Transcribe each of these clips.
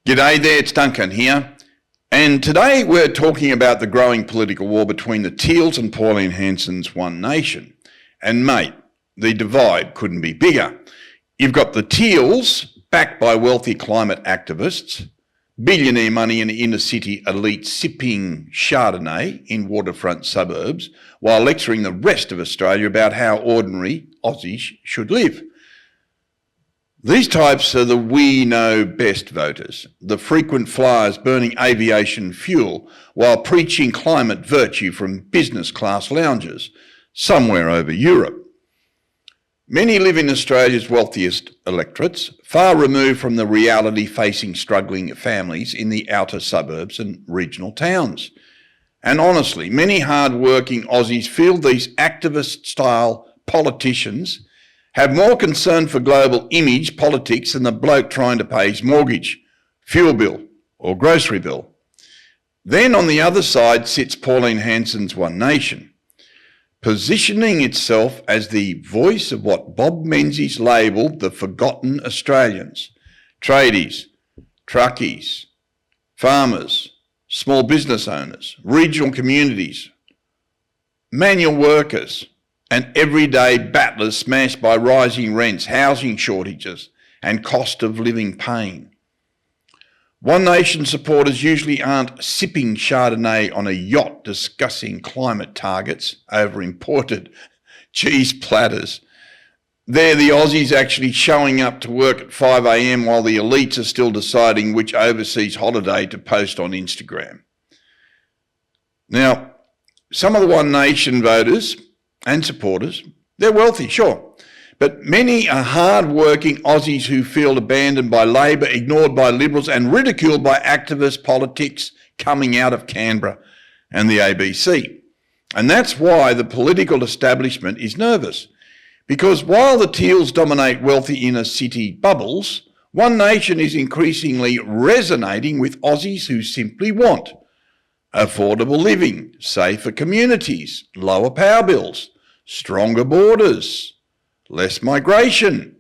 G'day there, it's Duncan here. And today we're talking about the growing political war between the Teals and Pauline Hanson's One Nation. And mate, the divide couldn't be bigger. You've got the Teals, backed by wealthy climate activists, billionaire money and inner city elite sipping Chardonnay in waterfront suburbs, while lecturing the rest of Australia about how ordinary Aussies should live. These types are the we know best voters, the frequent flyers burning aviation fuel while preaching climate virtue from business class lounges somewhere over Europe. Many live in Australia's wealthiest electorates, far removed from the reality facing struggling families in the outer suburbs and regional towns. And honestly, many hard-working Aussies feel these activist-style politicians have more concern for global image politics than the bloke trying to pay his mortgage, fuel bill or grocery bill. Then on the other side sits Pauline Hanson's One Nation, positioning itself as the voice of what Bob Menzies labelled the forgotten Australians, tradies, truckies, farmers, small business owners, regional communities, manual workers, and everyday battlers smashed by rising rents, housing shortages, and cost of living pain. One Nation supporters usually aren't sipping Chardonnay on a yacht discussing climate targets over imported cheese platters. They're the Aussies actually showing up to work at 5 a.m. while the elites are still deciding which overseas holiday to post on Instagram. Now, some of the One Nation voters and supporters, they're wealthy, sure, but many are hard-working Aussies who feel abandoned by Labor, ignored by Liberals and ridiculed by activist politics coming out of Canberra and the ABC. And that's why the political establishment is nervous, because while the Teals dominate wealthy inner city bubbles, One Nation is increasingly resonating with Aussies who simply want affordable living, safer communities, lower power bills, stronger borders, less migration,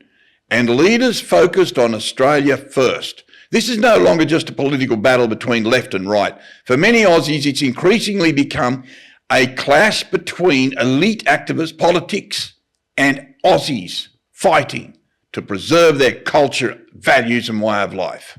and leaders focused on Australia first. This is no longer just a political battle between left and right. For many Aussies, it's increasingly become a clash between elite activist politics and Aussies fighting to preserve their culture, values and way of life.